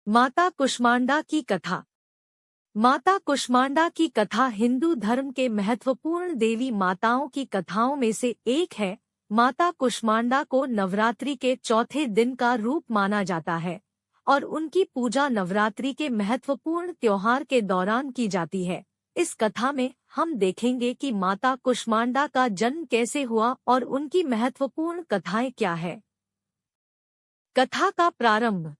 माता कुष्मांडा की कथा। माता कुष्मांडा की कथा हिंदू धर्म के महत्वपूर्ण देवी माताओं की कथाओं में से एक है। माता कुष्मांडा को नवरात्रि के चौथे दिन का रूप माना जाता है और उनकी पूजा नवरात्रि के महत्वपूर्ण त्योहार के दौरान की जाती है। इस कथा में हम देखेंगे कि माता कुष्मांडा का जन्म कैसे हुआ और उनकी महत्वपूर्ण कथाएं क्या है। कथा का प्रारंभ।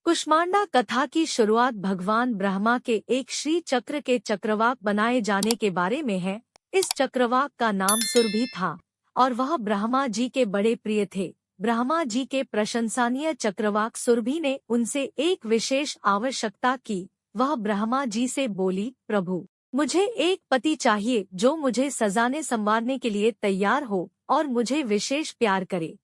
कुष्मांडा कथा की शुरुआत भगवान ब्रह्मा के एक श्री चक्र के चक्रवाक बनाए जाने के बारे में है। इस चक्रवाक का नाम सुरभि था और वह ब्रह्मा जी के बड़े प्रिय थे। ब्रह्मा जी के प्रशंसनीय चक्रवाक सुरभि ने उनसे एक विशेष आवश्यकता की। वह ब्रह्मा जी से बोली, प्रभु, मुझे एक पति चाहिए जो मुझे सजाने संवारने के लिए तैयार हो और मुझे विशेष प्यार करे।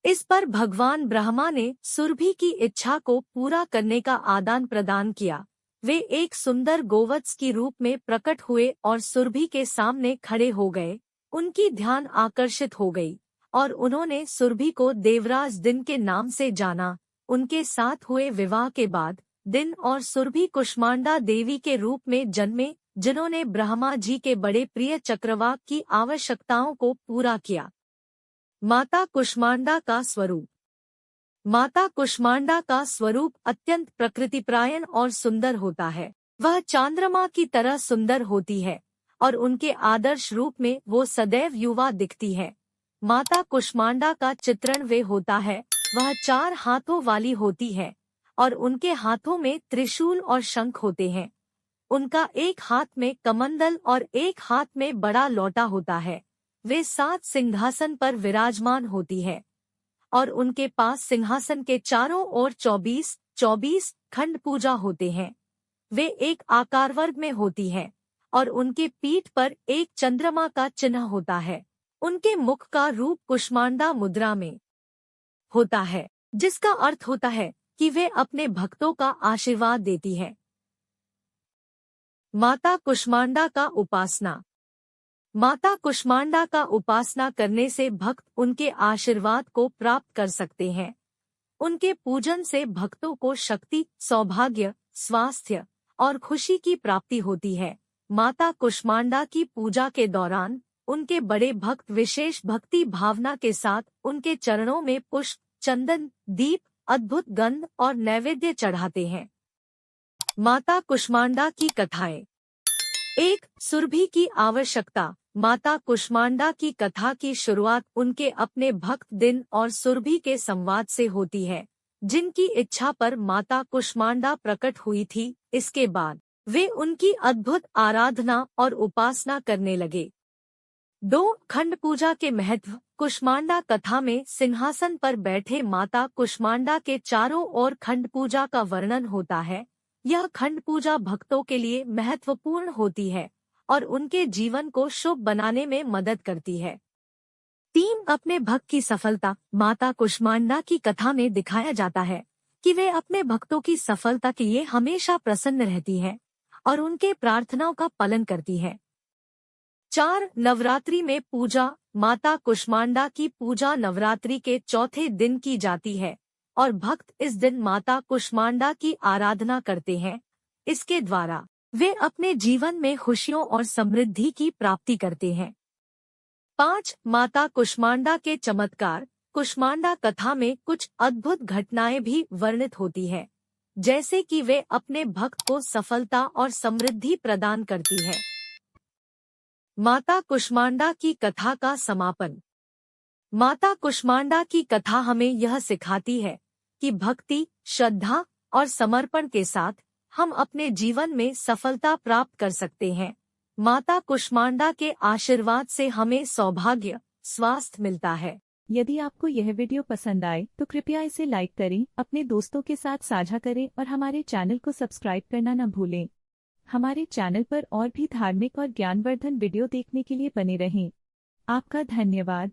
इस पर भगवान ब्रह्मा ने सुरभि की इच्छा को पूरा करने का आदान प्रदान किया। वे एक सुंदर गोवत्स की रूप में प्रकट हुए और सुरभि के सामने खड़े हो गए। उनकी ध्यान आकर्षित हो गई और उन्होंने सुरभि को देवराज दिन के नाम से जाना। उनके साथ हुए विवाह के बाद दिन और सुरभि कुष्मांडा देवी के रूप में जन्मे, जिन्होंने ब्रह्मा जी के बड़े प्रिय चक्रवाक की आवश्यकताओं को पूरा किया। माता कुष्मांडा का स्वरूप। माता कुष्मांडा का स्वरूप अत्यंत प्रकृतिप्रायण और सुंदर होता है। वह चंद्रमा की तरह सुंदर होती है और उनके आदर्श रूप में वो सदैव युवा दिखती है। माता कुष्मांडा का चित्रण वे होता है। वह 4 हाथों वाली होती है और उनके हाथों में त्रिशूल और शंख होते हैं। उनका एक हाथ में कमंडल और एक हाथ में बड़ा लोटा होता है। वे 7 सिंहासन पर विराजमान होती है और उनके पास सिंहासन के चारों ओर 24 खंड पूजा होते हैं। वे एक आकार वर्ग में होती है और उनके पीठ पर एक चंद्रमा का चिन्ह होता है। उनके मुख का रूप कुष्मांडा मुद्रा में होता है, जिसका अर्थ होता है कि वे अपने भक्तों का आशीर्वाद देती है। माता कुष्मांडा का उपासना। माता कुष्मांडा का उपासना करने से भक्त उनके आशीर्वाद को प्राप्त कर सकते हैं। उनके पूजन से भक्तों को शक्ति, सौभाग्य, स्वास्थ्य और खुशी की प्राप्ति होती है। माता कुष्मांडा की पूजा के दौरान उनके बड़े भक्त विशेष भक्ति भावना के साथ उनके चरणों में पुष्प, चंदन, दीप, अद्भुत गंध और नैवेद्य चढ़ाते हैं। माता कुष्मांडा की कथाएं। 1. सुरभि की आवश्यकता। माता कुष्मांडा की कथा की शुरुआत उनके अपने भक्त दिन और सुरभि के संवाद से होती है, जिनकी इच्छा पर माता कुष्मांडा प्रकट हुई थी। इसके बाद वे उनकी अद्भुत आराधना और उपासना करने लगे। 2. खंड पूजा के महत्व। कुष्मांडा कथा में सिंहासन पर बैठे माता कुष्मांडा के चारों ओर खंड पूजा का वर्णन होता है। यह खंड पूजा भक्तों के लिए महत्वपूर्ण होती है और उनके जीवन को शुभ बनाने में मदद करती है। 3. अपने भक्त की सफलता। माता कुष्मांडा की कथा में दिखाया जाता है कि वे अपने भक्तों की सफलता के लिए हमेशा प्रसन्न रहती है और उनके प्रार्थनाओं का पालन करती है। 4. नवरात्रि में पूजा। माता कुष्मांडा की पूजा नवरात्रि के चौथे दिन की जाती है और भक्त इस दिन माता कुष्मांडा की आराधना करते हैं। इसके द्वारा वे अपने जीवन में खुशियों और समृद्धि की प्राप्ति करते हैं। 5. माता कुष्मांडा के चमत्कार। कुष्मांडा कथा में कुछ अद्भुत घटनाएं भी वर्णित होती है, जैसे कि वे अपने भक्त को सफलता और समृद्धि प्रदान करती है। माता कुष्मांडा की कथा का समापन। माता कुष्मांडा की कथा हमें यह सिखाती है कि भक्ति, श्रद्धा और समर्पण के साथ हम अपने जीवन में सफलता प्राप्त कर सकते हैं। माता कुष्मांडा के आशीर्वाद से हमें सौभाग्य, स्वास्थ्य मिलता है। यदि आपको यह वीडियो पसंद आए तो कृपया इसे लाइक करें, अपने दोस्तों के साथ साझा करें और हमारे चैनल को सब्सक्राइब करना न भूलें। हमारे चैनल पर और भी धार्मिक और ज्ञानवर्धन वीडियो देखने के लिए बने रहें। आपका धन्यवाद।